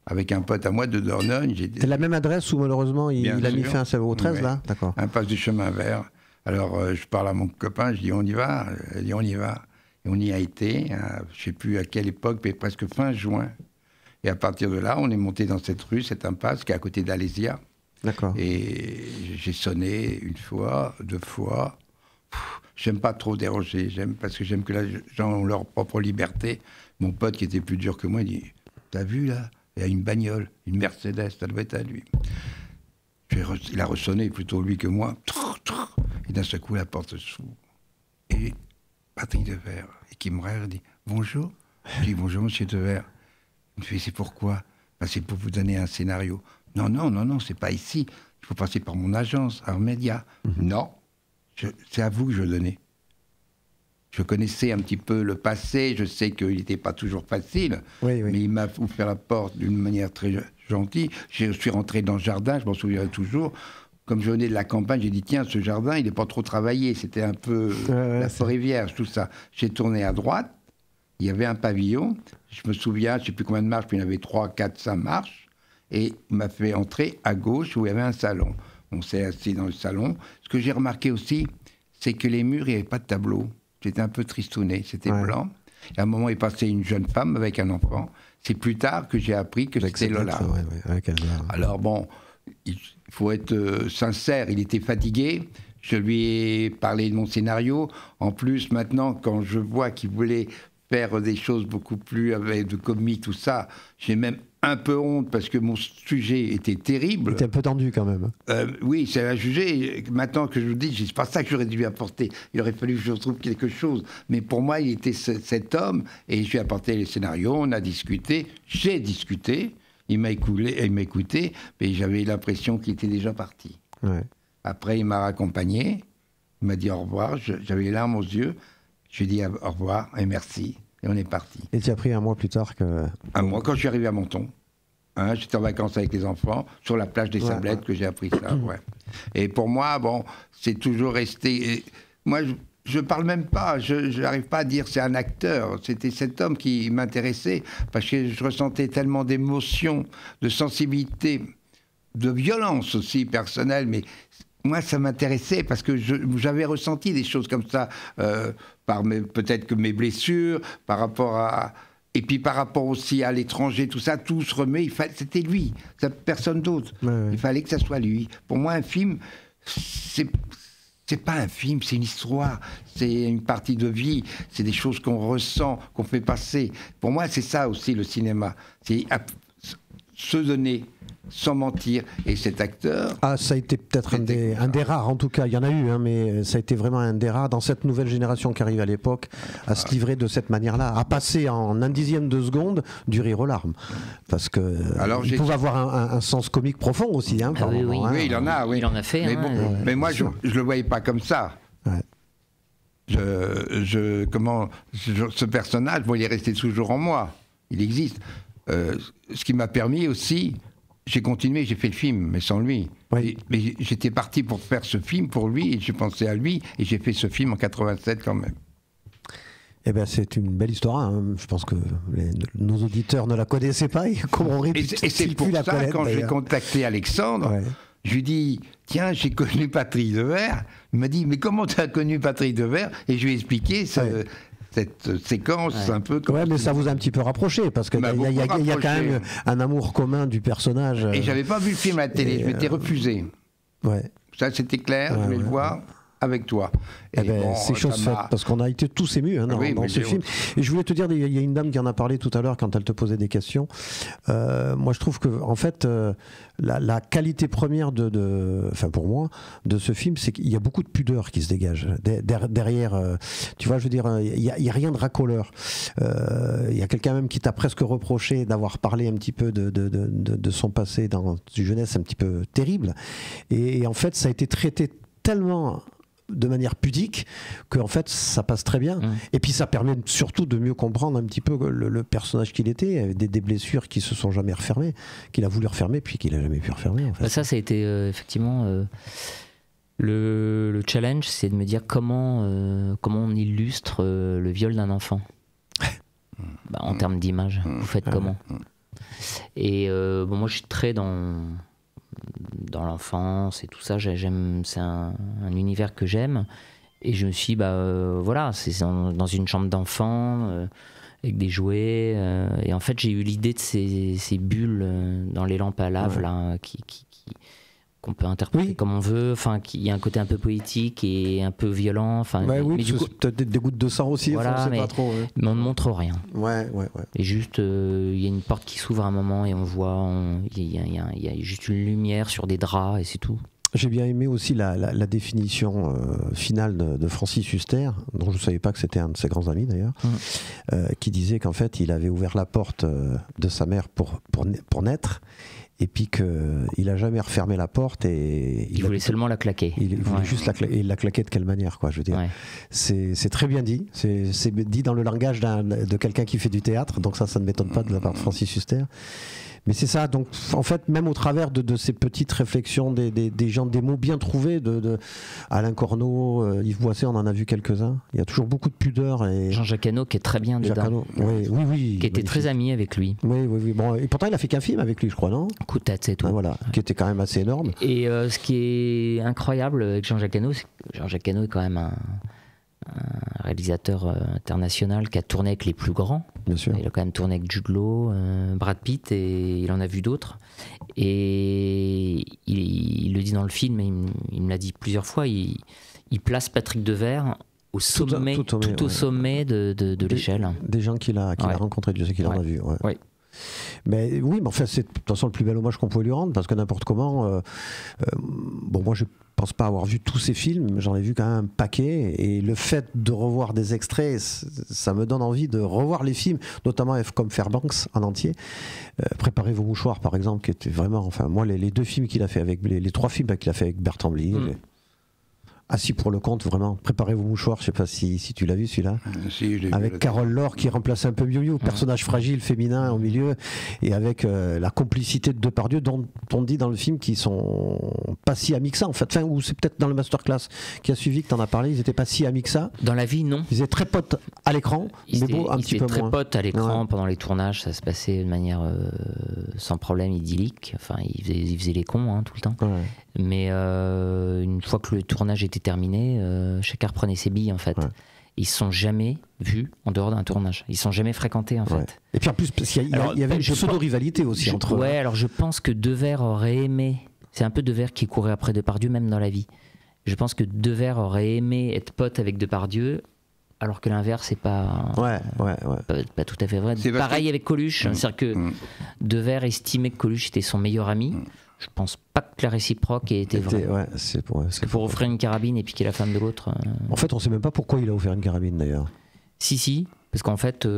avec un pote à moi de Dordogne. C'est la même adresse où malheureusement il a mis fin au 13 là ? D'accord. Impasse du Chemin Vert. Alors je parle à mon copain, je dis on y va ? Il dit on y va. Et on y a été, je ne sais plus à quelle époque, mais presque fin juin. Et à partir de là, on est monté dans cette rue, cette impasse qui est à côté d'Alésia. D'accord. Et j'ai sonné 1 fois, 2 fois. J'aime pas trop déroger, parce que j'aime que les gens ont leur propre liberté. Mon pote qui était plus dur que moi, il dit « T'as vu là ? Il y a une bagnole, une Mercedes, ça doit être à lui. » Il a ressonné, plutôt lui que moi. Et d'un seul coup, la porte s'ouvre. Et Patrick Devers, et qui me regarde, dit « Bonjour ?» Je dis « Bonjour, monsieur Devers. » Il me fait « C'est pourquoi ? Ben, c'est pour vous donner un scénario. » Non, c'est pas ici. Il faut passer par mon agence, un média. Non. C'est à vous que je le donnais. Je connaissais un petit peu le passé, je sais qu'il n'était pas toujours facile, mais il m'a ouvert la porte d'une manière très gentille. Je suis rentré dans le jardin, je m'en souviendrai toujours. Comme je venais de la campagne, j'ai dit, tiens, ce jardin, il n'est pas trop travaillé. C'était un peu la forêt vierge, tout ça. J'ai tourné à droite, il y avait un pavillon. Je me souviens, je ne sais plus combien de marches, puis il y en avait 3, 4, 5 marches. Et il m'a fait entrer à gauche où il y avait un salon. On s'est assis dans le salon. Ce que j'ai remarqué aussi, c'est que les murs, il n'y avait pas de tableau. C'était un peu tristouné, c'était blanc. Et à un moment est passée une jeune femme avec un enfant. C'est plus tard que j'ai appris que c'était Lola. Alors bon, il faut être sincère, il était fatigué. Je lui ai parlé de mon scénario. En plus, maintenant, quand je vois qu'il voulait faire des choses beaucoup plus avec de comique, tout ça, j'ai même un peu honte parce que mon sujet était terrible. C'était un peu tendu quand même. Oui, c'est à juger. Maintenant que je vous dis, c'est pas ça que j'aurais dû lui apporter. Il aurait fallu que je retrouve quelque chose. Mais pour moi, il était cet homme et je lui ai apporté les scénarios, on a discuté, j'ai discuté, il m'a écouté, mais j'avais l'impression qu'il était déjà parti. Ouais. Après, il m'a raccompagné, il m'a dit au revoir, j'avais les larmes aux yeux, je lui ai dit au revoir et merci. Et on est parti. Et tu as pris 1 mois plus tard que... 1 mois, quand je suis arrivé à Menton. J'étais en vacances avec les enfants, sur la plage des Sablettes, que j'ai appris ça. Et pour moi, bon, c'est toujours resté... Et moi, je parle même pas, je n'arrive pas à dire c'est un acteur. C'était cet homme qui m'intéressait, parce que je ressentais tellement d'émotions, de sensibilité, de violence aussi personnelle, mais... Moi, ça m'intéressait parce que j'avais ressenti des choses comme ça, peut-être que mes blessures, par rapport à... Et puis par rapport aussi à l'étranger, tout ça, tout se remet. C'était lui, personne d'autre. Ouais. Il fallait que ça soit lui. Pour moi, un film, c'est pas un film, c'est une histoire. C'est une partie de vie. C'est des choses qu'on ressent, qu'on fait passer. Pour moi, c'est ça aussi le cinéma. C'est se donner sans mentir. Et cet acteur... Ah, ça a été peut-être un des rares, en tout cas. Il y en a eu, hein, mais ça a été vraiment un des rares dans cette nouvelle génération qui arrive à l'époque à se livrer de cette manière-là, à passer en 1/10 de seconde du rire aux larmes. Parce que il pouvait avoir un sens comique profond aussi. Hein, oui, oui, il en a. Oui. Il en a fait. Mais, mais moi, je ne le voyais pas comme ça. Ouais. Ce personnage, il est resté toujours en moi. Il existe. Ce qui m'a permis aussi... J'ai continué, j'ai fait le film, mais sans lui. Oui. Mais j'étais parti pour faire ce film pour lui, et j'ai pensé à lui, et j'ai fait ce film en 87 quand même. Eh ben, c'est une belle histoire. Hein. Je pense que nos auditeurs ne la connaissaient pas. Et c'est pour ça, quand j'ai contacté Alexandre, je lui dis, tiens, j'ai connu Patrick Devers. Il m'a dit, mais comment tu as connu Patrick Devers? Et je lui ai expliqué cette séquence un peu... Ouais, mais ça vous a un petit peu rapproché, parce qu'il y a quand même un amour commun du personnage. Et j'avais pas vu le film à la télé, je m'étais refusé. Ouais. Ça, c'était clair, je voulais le voir avec toi. Et c'est chose faite, parce qu'on a été tous émus dans ce film. Et je voulais te dire, il y a une dame qui en a parlé tout à l'heure quand elle te posait des questions. Moi, je trouve que, en fait, la qualité première enfin pour moi, de ce film, c'est qu'il y a beaucoup de pudeur qui se dégage derrière. Tu vois, je veux dire, il y a rien de racoleur. Il y a quelqu'un même qui t'a presque reproché d'avoir parlé un petit peu de son passé dans une jeunesse un petit peu terrible. Et en fait, ça a été traité tellement de manière pudique que en fait ça passe très bien. Et puis ça permet surtout de mieux comprendre un petit peu le personnage qu'il était, avec des blessures qui se sont jamais refermées, qu'il a voulu refermer puis qu'il a jamais pu refermer en fait. Ça a été effectivement le challenge, c'est de me dire comment on illustre le viol d'un enfant en termes d'image. Vous faites comment? Et moi je suis très dans l'enfance et tout ça, c'est un univers que j'aime, et je me suis dit, voilà, c'est dans une chambre d'enfant avec des jouets, et en fait j'ai eu l'idée de ces bulles dans les lampes à lave là, qu'on peut interpréter comme on veut, enfin qu'il y a un côté un peu poétique et un peu violent, enfin mais du coup peut-être des gouttes de sang aussi, voilà, enfin, mais, pas trop, mais on ne montre rien. Ouais. Et juste il y a une porte qui s'ouvre à un moment et on voit, il y a juste une lumière sur des draps et c'est tout. J'ai bien aimé aussi la définition finale de Francis Huster, dont je ne savais pas que c'était un de ses grands amis d'ailleurs, qui disait qu'en fait il avait ouvert la porte de sa mère pour naître, et puis qu'il n'a jamais refermé la porte, et il voulait seulement la claquer. Il voulait juste la claquer. Et il l'a claqué de quelle manière, quoi, je veux dire. C'est très bien dit. C'est dit dans le langage de quelqu'un qui fait du théâtre, donc ça ne m'étonne pas de la part de Francis Huster. Mais c'est ça, donc en fait, même au travers de ces petites réflexions des gens, des mots bien trouvés, Alain Corneau, Yves Boisset, on en a vu quelques-uns. Il y a toujours beaucoup de pudeur. Et Jean-Jacques Hano qui est très bien dedans. Oui. Qui était très ami avec lui. Oui. Bon, et pourtant, il a fait qu'un film avec lui, je crois, non? Coup de tête, c'est tout. Voilà, qui était quand même assez énorme. Et ce qui est incroyable avec Jean-Jacques Hano, c'est que Jean-Jacques Hano est quand même un réalisateur international qui a tourné avec les plus grands. Bien sûr. Il a quand même tourné avec Jude Law, Brad Pitt, et il en a vu d'autres. Et il le dit dans le film, et il me l'a dit plusieurs fois, il place Patrick Devers au sommet, tout au sommet de l'échelle. Des gens qu'il a rencontrés, Dieu sait qu'il en a vu. Mais oui, mais enfin, c'est de toute façon le plus bel hommage qu'on pouvait lui rendre, parce que n'importe comment. Bon, moi je pense pas avoir vu tous ces films, mais j'en ai vu quand même un paquet, et le fait de revoir des extraits, ça me donne envie de revoir les films, notamment comme Fairbanks en entier. Préparez vos mouchoirs, par exemple, qui était vraiment, enfin moi les deux films qu'il a fait avec, les trois films qu'il a fait avec Bertrand Blier. Assis pour le compte, vraiment. Préparez vos mouchoirs, je sais pas si tu l'as vu celui-là. Si, avec Carole Laure qui remplace un peu Miu-Miu, personnage fragile, féminin au milieu, et avec la complicité de Depardieu, dont on dit dans le film qu'ils sont pas si amis que ça, en fait. Enfin, ou c'est peut-être dans le masterclass qui a suivi que t'en as parlé, ils étaient pas si amis que ça. Dans la vie, non. Ils étaient très potes à l'écran, mais bon, un petit peu moins. Très potes à l'écran pendant les tournages, ça se passait de manière sans problème, idyllique. Enfin, ils faisaient les cons tout le temps. Mais une fois que le tournage était terminé, chacun reprenait ses billes en fait. Ils se sont jamais vus en dehors d'un tournage. Ils se sont jamais fréquentés en fait. Et puis en plus, parce qu'il y avait une pseudo-rivalité aussi entre eux. Alors je pense que Devers aurait aimé. C'est un peu Devers qui courait après Depardieu, même dans la vie. Je pense que Devers aurait aimé être pote avec Depardieu, alors que l'inverse, c'est pas, pas tout à fait vrai. Pareil avec Coluche. C'est-à-dire que Devers estimait que Coluche était son meilleur ami. Je pense pas que la réciproque ait été vraie. Parce que pour offrir une carabine et piquer la femme de l'autre. En fait, on sait même pas pourquoi il a offert une carabine d'ailleurs. Si, parce qu'en fait,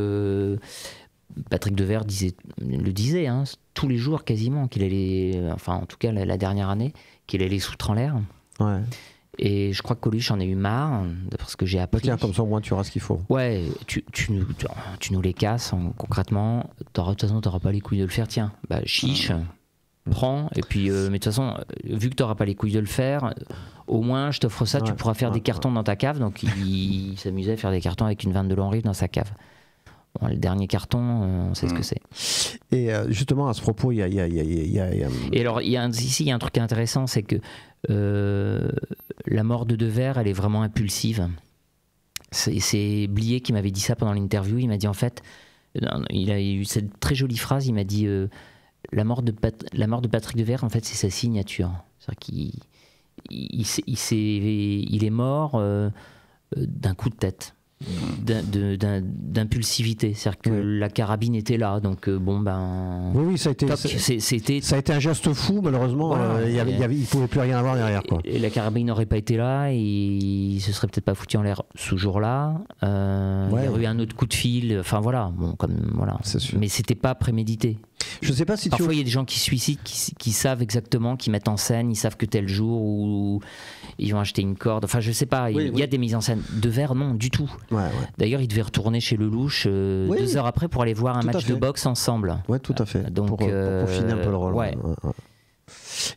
Patrick Devers le disait, tous les jours quasiment, qu'il allait, enfin en tout cas la dernière année, qu'il allait foutre en l'air. Et je crois que Coluche en a eu marre, parce que j'ai appris. Tiens, comme ça au moins tu auras ce qu'il faut. Ouais, tu nous les casses concrètement. De toute façon, t'auras pas les couilles de le faire. Tiens, chiche. prends. Et puis, mais de toute façon, vu que tu n'auras pas les couilles de le faire, au moins, je t'offre ça, tu pourras faire des cartons dans ta cave. Donc, il s'amusait à faire des cartons avec une vanne de Longrive dans sa cave. Bon, le dernier carton, on sait ce que c'est. Et justement, à ce propos, il y a... Et alors, ici, il y a un truc intéressant, c'est que la mort de Devers, elle est vraiment impulsive. C'est Blier qui m'avait dit ça pendant l'interview. Il m'a dit, en fait, il a eu cette très jolie phrase, il m'a dit la mort de Patrick Devers, en fait, c'est sa signature. C'est-à-dire qu'il est mort d'un coup de tête. D'impulsivité, c'est-à-dire que la carabine était là, donc oui, ça a été un geste fou, malheureusement. Voilà, il ne pouvait plus rien avoir derrière, quoi. Et la carabine n'aurait pas été là, et il se serait peut-être pas foutu en l'air ce jour-là. Il y aurait eu un autre coup de fil, enfin voilà, mais c'était pas prémédité. Je sais pas si parfois il y a des gens qui se suicident, qui savent exactement, qui mettent en scène, ils savent que tel jour où ils vont acheter une corde, enfin je sais pas, il y a des mises en scène. Devers, non, du tout. D'ailleurs, il devait retourner chez Lelouch 2 heures après pour aller voir un match de boxe ensemble. Oui, tout à fait. Donc, pour peaufiner un peu le rôle.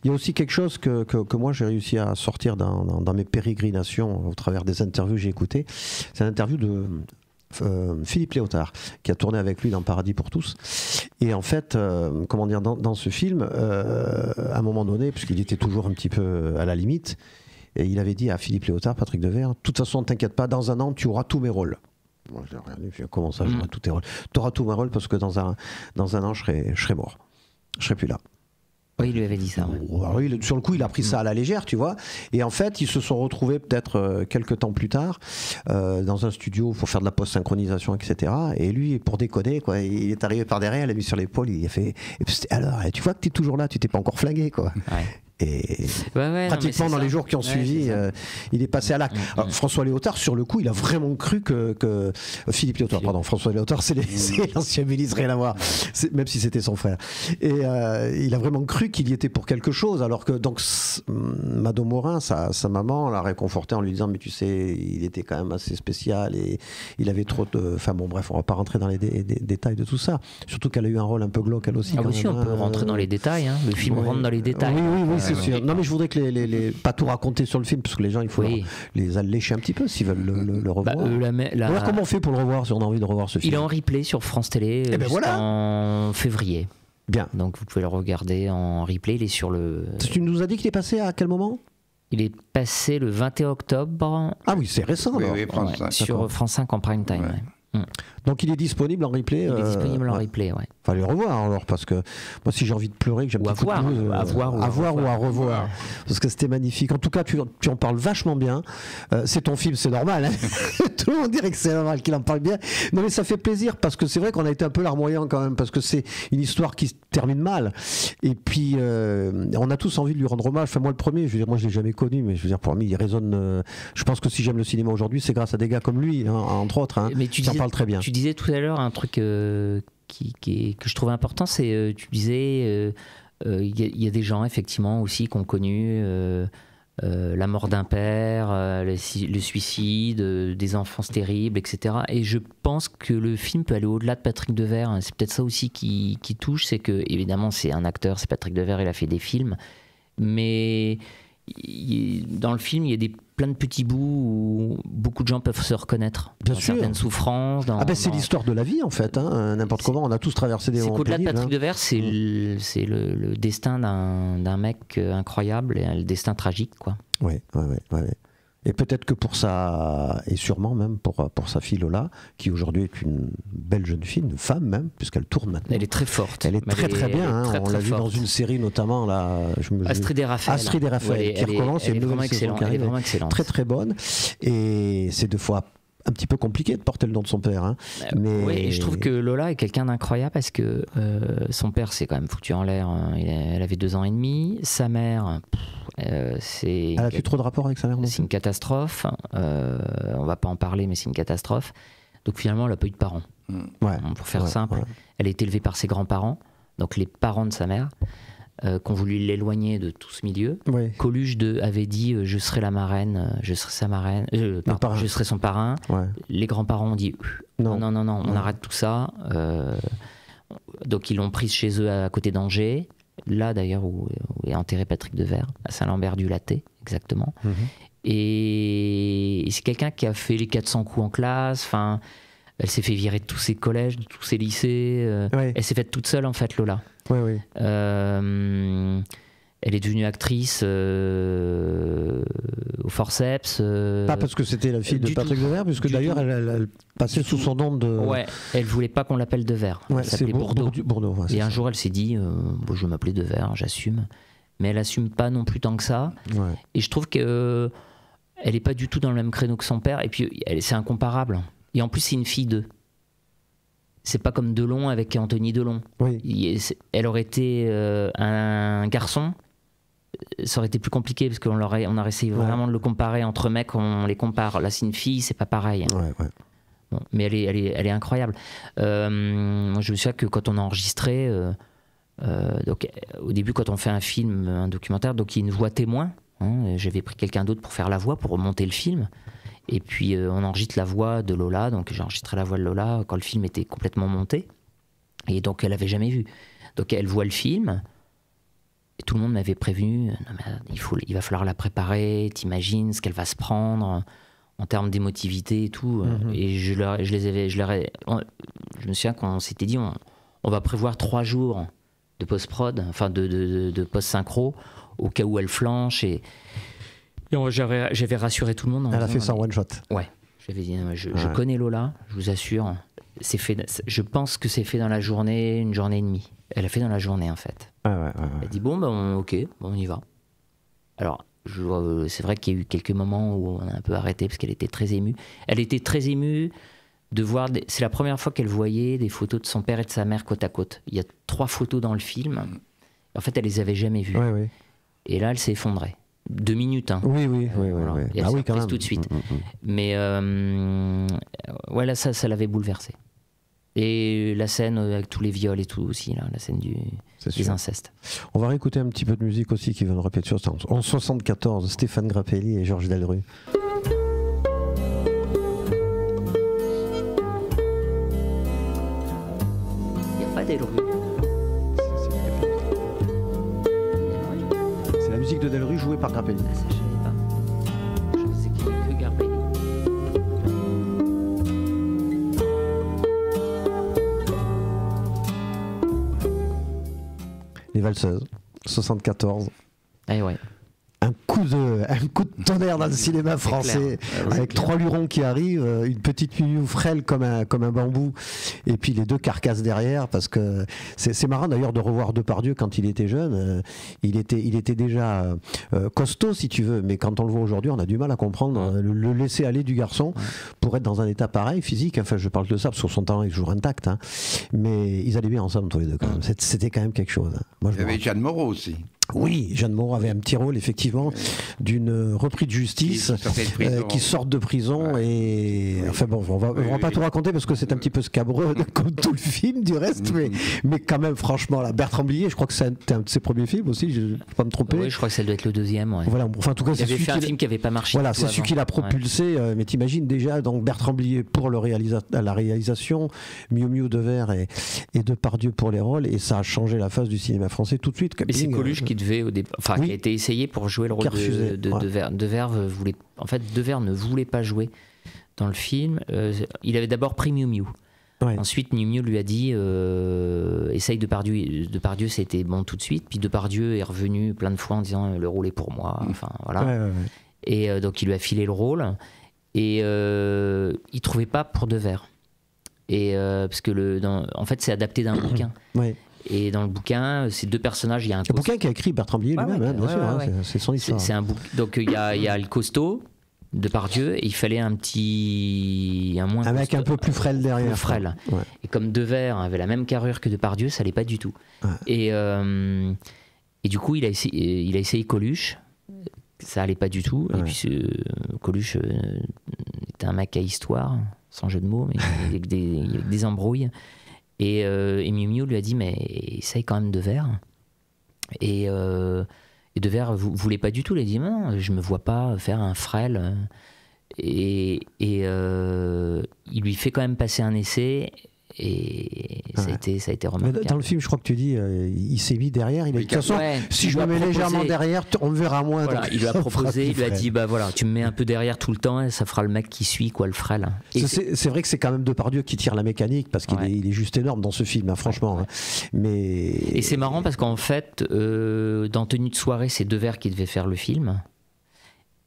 Il y a aussi quelque chose que moi j'ai réussi à sortir dans mes pérégrinations au travers des interviews que j'ai écoutées. C'est une interview de Philippe Léotard qui a tourné avec lui dans Paradis pour tous, et en fait dans ce film à un moment donné, puisqu'il était toujours un petit peu à la limite, et il avait dit à Philippe Léotard, Patrick Devers, de toute façon t'inquiète pas, dans un an tu auras tous mes rôles. Moi j'ai regardé, comment ça j'aurai tous tes rôles? Tu auras tous mes rôles parce que dans un an je serai mort, je serai plus là. Oui, il lui avait dit ça. Oui, sur le coup, il a pris ça à la légère, tu vois. Et en fait, ils se sont retrouvés peut-être quelques temps plus tard dans un studio pour faire de la post-synchronisation, etc. Et lui, pour déconner, quoi, il est arrivé par derrière, il l'a mis sur l'épaule, il a fait. Et puis, alors, tu vois que tu es toujours là, tu t'es pas encore flingué, quoi. Et pratiquement dans les jours qui ont suivi, il est passé à l'acte. François Léotard, sur le coup, il a vraiment cru que Philippe Léotard, pardon, François Léotard, c'est l'ancien ministre, rien à voir, même si c'était son frère. Et il a vraiment cru qu'il y était pour quelque chose, alors que donc Mado Morin, sa maman, l'a réconforté en lui disant, mais tu sais, il était quand même assez spécial et il avait trop de. Enfin bon, bref, on va pas rentrer dans les détails de tout ça. Surtout qu'elle a eu un rôle un peu glauque elle aussi. Ah oui, on peut rentrer dans les détails. Hein. Le film rentre dans les détails. Oui, c'est sûr. Non, mais je voudrais que pas tout raconter sur le film, parce que les gens, il faut les allécher un petit peu s'ils veulent le revoir. Alors, comment on fait pour le revoir si on a envie de revoir ce film? Il est en replay sur France Télé en février. Bien. Donc vous pouvez le regarder en replay. Il est sur le. Tu nous as dit qu'il est passé à quel moment? Il est passé le 21 octobre. Ah oui, c'est récent. Oui, France 5. Sur France 5 en prime time. Donc il est disponible en replay. Il est disponible en replay, ouais. Enfin, le revoir alors, parce que moi, si j'ai envie de pleurer, que j'aime à voir, à voir ou à revoir, parce que c'était magnifique. En tout cas, tu en parles vachement bien. C'est ton film, c'est normal. Hein. Tout le monde dirait que c'est normal qu'il en parle bien. Non, mais ça fait plaisir parce que c'est vrai qu'on a été un peu larmoyant quand même, parce que c'est une histoire qui se termine mal. Et puis, on a tous envie de lui rendre hommage. Enfin, moi, le premier, je veux dire, moi, je l'ai jamais connu, mais je veux dire, pour moi, il résonne. Je pense que si j'aime le cinéma aujourd'hui, c'est grâce à des gars comme lui, hein, entre autres. Hein, mais qui en parlent très bien. Tu disais tout à l'heure un truc que je trouvais important, c'est tu disais il y a des gens effectivement aussi qui ont connu la mort d'un père, le suicide, des enfances terribles, etc. Et je pense que le film peut aller au-delà de Patrick Devers. C'est peut-être ça aussi qui touche, c'est que évidemment c'est un acteur, c'est Patrick Devers, il a fait des films, mais dans le film, il y a plein de petits bouts où beaucoup de gens peuvent se reconnaître. Bien dans sûr. Certaines souffrances. C'est l'histoire de la vie, en fait. Hein. N'importe comment, on a tous traversé des moments pénibles. C'est qu'au-delà de Patrick Devers, c'est le destin d'un mec incroyable et le destin tragique, quoi. Oui. Et peut-être que pour ça, et sûrement même pour sa fille Lola, qui aujourd'hui est une belle jeune fille, une femme même, puisqu'elle tourne maintenant. Elle est très forte. Elle est très bien. Hein. On l'a vu dans une série notamment. Là, Astrid et Raphaël. Qui recommence. Elle est vraiment excellente. Très très bonne. Et c'est 2 fois un petit peu compliqué de porter le nom de son père. Hein. Mais... Oui, je trouve que Lola est quelqu'un d'incroyable parce que son père s'est quand même foutu en l'air. Elle avait 2 ans et demi. Sa mère... Elle a plus trop de rapport avec sa mère. C'est une catastrophe. On va pas en parler, mais c'est une catastrophe. Donc finalement, elle n'a pas eu de parents. Pour faire simple, elle a été élevée par ses grands-parents, donc les parents de sa mère, qui ont voulu l'éloigner de tout ce milieu. Coluche avait dit je serai la marraine, je serai sa marraine, je serai son parrain. Les grands-parents ont dit non, on arrête tout ça. Donc ils l'ont prise chez eux à côté d'Angers. là d'ailleurs où est enterré Patrick Devers, à Saint-Lambert-du-Lattay, exactement. Et c'est quelqu'un qui a fait les 400 coups en classe, enfin, elle s'est fait virer de tous ses collèges, de tous ses lycées, elle s'est faite toute seule en fait, Lola. Elle est devenue actrice au forceps. Pas parce que c'était la fille de Patrick Devers, puisque d'ailleurs elle passait sous son nom de... Ouais, elle voulait pas qu'on l'appelle Devers. Elle s'appelait Bourdeau. Et un jour elle s'est dit, bon, je vais m'appeler Devers, j'assume. Mais elle assume pas non plus tant que ça. Et je trouve qu'elle est pas du tout dans le même créneau que son père. Et puis c'est incomparable. Et en plus c'est une fille d'eux. C'est pas comme Delon avec Anthony Delon. Elle aurait été un garçon, ça aurait été plus compliqué parce qu'on a essayé vraiment de le comparer entre mecs, on les compare. Là, c'est une fille, c'est pas pareil. Bon, mais elle est incroyable. Moi, je me souviens que quand on a enregistré, donc, au début, quand on fait un film, un documentaire, donc il y a une voix témoin. J'avais pris quelqu'un d'autre pour faire la voix, pour remonter le film. Et puis on enregistre la voix de Lola, donc j'ai enregistré la voix de Lola quand le film était complètement monté. Et donc elle n'avait jamais vu. Donc elle voit le film, et tout le monde m'avait prévenu, non, mais il va falloir la préparer, t'imagines ce qu'elle va se prendre en termes d'émotivité et tout. Et je me souviens qu'on s'était dit, on va prévoir 3 jours de post-prod, enfin de post-synchro, au cas où elle flanche. Et j'avais rassuré tout le monde. Elle a fait ça en one shot. Ouais. J'avais dit, je connais Lola, je vous assure. Je pense que c'est fait dans la journée, une journée et demie. Elle a fait dans la journée en fait. Elle a dit ok, on y va. Alors, c'est vrai qu'il y a eu quelques moments où on a un peu arrêté parce qu'elle était très émue. Elle était très émue de voir. C'est la première fois qu'elle voyait des photos de son père et de sa mère côte à côte. Il y a 3 photos dans le film. En fait, elle les avait jamais vues. Et là, elle s'est effondrée. 2 minutes. Oui. Et elle s'est reprise tout de suite. Mais là, ça l'avait bouleversée. Et la scène avec tous les viols et tout aussi, là, la scène des incestes. On va réécouter un petit peu de musique aussi qui va nous répéter. En 74, Stéphane Grappelli et Georges Delru. Il n'y a pas Delru. C'est la musique de Delru jouée par Grappelli. Ah, ça, je savais pas. Je sais qu'il n'y a que Grappelli. Les valseuses, 74. Ah ouais. Un coup de tonnerre dans le cinéma français, avec 3 lurons qui arrivent, une petite Miu frêle comme un bambou, et puis les 2 carcasses derrière, parce que c'est marrant d'ailleurs de revoir Depardieu quand il était jeune. Il était déjà costaud si tu veux, mais quand on le voit aujourd'hui, on a du mal à comprendre le laisser aller du garçon pour être dans un état pareil, physique. Enfin, je parle de ça parce que son talent est toujours intact, hein. Mais ils allaient bien ensemble tous les deux quand même. C'était quand même quelque chose. Moi, il y avait Jeanne Moreau aussi. Oui, Jeanne Moreau avait un petit rôle effectivement d'une reprise de justice qui sort de prison et enfin bon, on va pas tout raconter parce que c'est un petit peu scabreux comme tout le film du reste, mais quand même franchement là, Bertrand Blier, je crois que c'est un de ses premiers films aussi, je ne vais pas me tromper. Oui, je crois que ça doit être le 2e. Ouais. Voilà, enfin en tout cas il avait fait un film qui n'avait pas marché. Voilà, c'est celui qui l'a propulsé. Mais t'imagines déjà donc Bertrand Blier pour la réalisation, Miu Devers et Depardieu pour les rôles, et ça a changé la face du cinéma français tout de suite. Mais c'est Coluche qui devait qui a été essayé pour jouer le rôle de Devers. Devers ne voulait pas jouer dans le film. Il avait d'abord pris Miu. Ensuite, Miu lui a dit essaye Depardieu. Depardieu, c'était bon tout de suite. Puis Depardieu est revenu plein de fois en disant le rôle est pour moi. Enfin voilà. Et donc il lui a filé le rôle et il trouvait pas pour Devers. Et parce que en fait, c'est adapté d'un bouquin. Et dans le bouquin, ces 2 personnages, il y a un bouquin qu'a écrit Bertrand Blier lui-même, bien sûr, c'est son histoire. Donc il y a le costaud, Depardieu, et il fallait un moins un mec un peu plus frêle derrière. Plus frêle. Et comme Devers avait la même carrure que Depardieu, ça allait pas du tout. Et du coup, il a essayé Coluche, ça allait pas du tout. Et puis Coluche était un mec à histoire, sans jeu de mots, mais avec des embrouilles. Et Miu lui a dit mais essaye quand même Devers. Et Devers voulait pas du tout. Il a dit non, je me vois pas faire un frêle. Et il lui fait quand même passer un essai. Et ça a été remarquable. Dans le film, je crois que tu dis, il s'est mis derrière. De toute façon, si je me mets légèrement derrière, on me verra moins. Voilà, il lui a proposé, il lui a dit, voilà, tu me mets un peu derrière tout le temps et ça fera le mec qui suit, quoi, le frêle. C'est vrai que c'est quand même Depardieu qui tire la mécanique parce qu'il il est juste énorme dans ce film, hein, franchement. Hein. Et c'est marrant parce qu'en fait, dans Tenue de soirée, c'est Devers qui devait faire le film.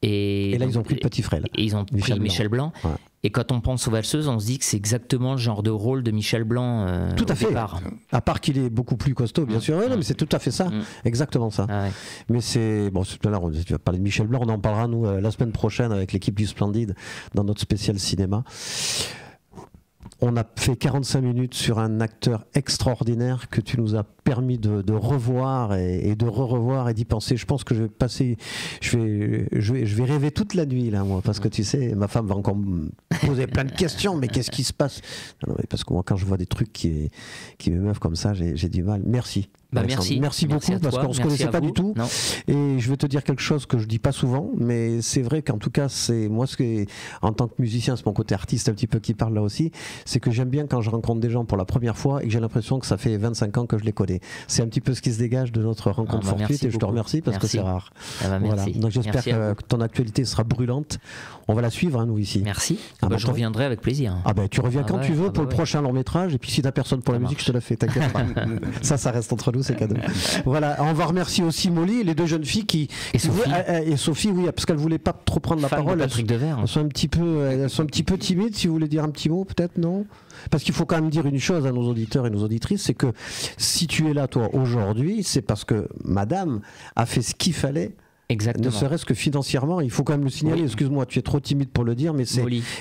Et là, ils ont pris le petit frère. Et ils ont pris Michel Blanc. Ouais. Et quand on pense aux valseuses, on se dit que c'est exactement le genre de rôle de Michel Blanc tout à fait. Départ. À part qu'il est beaucoup plus costaud, bien sûr. Ouais, non, mais c'est tout à fait ça. Exactement ça. Ah ouais. Mais c'est... Bon, tout à l'heure, tu vas parler de Michel Blanc. On en parlera, nous, la semaine prochaine avec l'équipe du Splendide dans notre spécial cinéma. On a fait 45 minutes sur un acteur extraordinaire que tu nous as permis de revoir et de revoir et d'y penser. Je pense que je vais rêver toute la nuit là, moi, parce que tu sais, ma femme va encore me poser plein de questions. Mais qu'est-ce qui se passe? Non, mais parce que moi, quand je vois des trucs qui m'émeuvent comme ça, j'ai du mal. Merci. Merci beaucoup parce qu'on ne se connaissait pas du tout. Non. Et je vais te dire quelque chose que je dis pas souvent, mais c'est vrai qu'en tout cas, c'est moi en tant que musicien, c'est mon côté artiste un petit peu qui parle là aussi. C'est que j'aime bien quand je rencontre des gens pour la première fois et que j'ai l'impression que ça fait 25 ans que je les connais. C'est un petit peu ce qui se dégage de notre rencontre fortuite et je te remercie parce que c'est rare. Voilà. Donc j'espère que ton actualité sera brûlante. On va la suivre, hein, nous ici. Merci. Je reviendrai avec plaisir. Tu reviens quand tu veux pour le prochain long métrage et puis si t'as personne pour la musique, je te la fais. T'inquiète pas. ça reste entre nous. C'est cadeau. Voilà, on va remercier aussi Molly et les deux jeunes filles et Sophie, oui, parce qu'elles voulaient pas trop prendre la parole. Patrick Devers. Elles sont un petit peu timides. Si vous voulez dire un petit mot, peut-être, non? Parce qu'il faut quand même dire une chose à nos auditeurs et nos auditrices, c'est que si tu es là, toi, aujourd'hui, c'est parce que Madame a fait ce qu'il fallait. Exactement. Ne serait-ce que financièrement, il faut quand même le signaler. Oui. Excuse-moi, tu es trop timide pour le dire, mais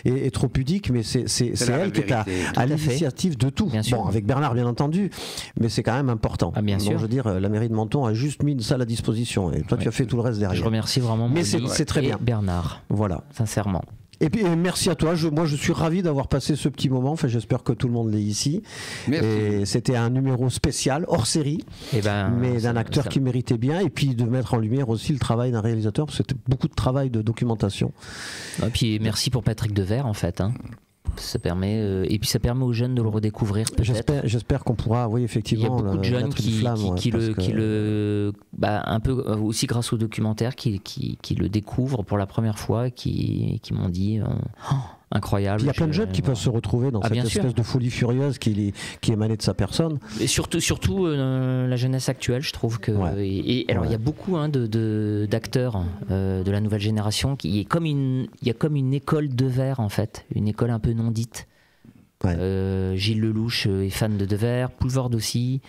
et trop pudique, mais c'est elle qui est à l'initiative de tout. Bon, avec Bernard bien entendu, mais c'est quand même important. Ah, bien sûr. Je veux dire, la mairie de Menton a juste mis une salle à disposition, et toi tu as fait tout le reste derrière. Je remercie vraiment. Mais c'est très bien. Bernard. Voilà. Sincèrement. Et puis merci à toi. Moi, je suis ravi d'avoir passé ce petit moment. Enfin, j'espère que tout le monde l'est ici. Merci. Et c'était un numéro spécial, hors série, mais d'un acteur qui méritait bien. Et puis de mettre en lumière aussi le travail d'un réalisateur, parce que c'était beaucoup de travail de documentation. Et puis merci pour Patrick Devers, en fait. Hein. Ça permet, et puis ça permet aux jeunes de le redécouvrir peut-être. J'espère qu'on pourra, oui, effectivement. Il y a beaucoup de jeunes un peu aussi grâce au documentaire, qui le découvrent pour la première fois, qui m'ont dit incroyable. Puis il y a plein de jeunes qui peuvent se retrouver dans cette espèce de folie furieuse qui émanait de sa personne. Et surtout la jeunesse actuelle, je trouve que. Ouais. Et alors il y a beaucoup d'acteurs de la nouvelle génération il y a comme une école Devers en fait, une école un peu non dite. Ouais. Gilles Lelouch est fan de Devers, Poulvord aussi.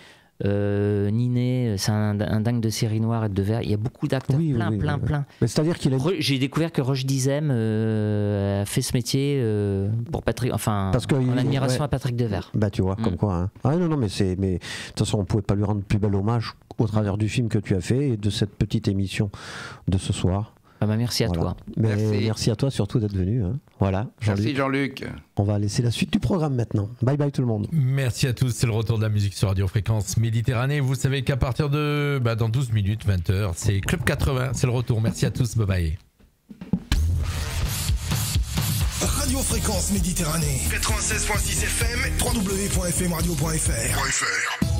Ninet, c'est un dingue de série noire et de Devers. Il y a beaucoup d'acteurs, plein. Mais c'est-à-dire j'ai découvert que Roche Dizem a fait ce métier pour Patrick, en admiration à Patrick Devers. Bah tu vois, comme quoi. Hein. Ah non, mais de toute façon, on pouvait pas lui rendre plus bel hommage au travers du film que tu as fait et de cette petite émission de ce soir. Merci à toi. Merci à toi surtout d'être venu. Hein. Voilà. Merci Jean-Luc. On va laisser la suite du programme maintenant. Bye bye tout le monde. Merci à tous. C'est le retour de la musique sur Radio Fréquence Méditerranée. Vous savez qu'à partir de dans 12 minutes, 20h, c'est Club 80. C'est le retour. Merci à tous. Bye bye. Radio Fréquence Méditerranée 96.6 FM, www.fmradio.fr.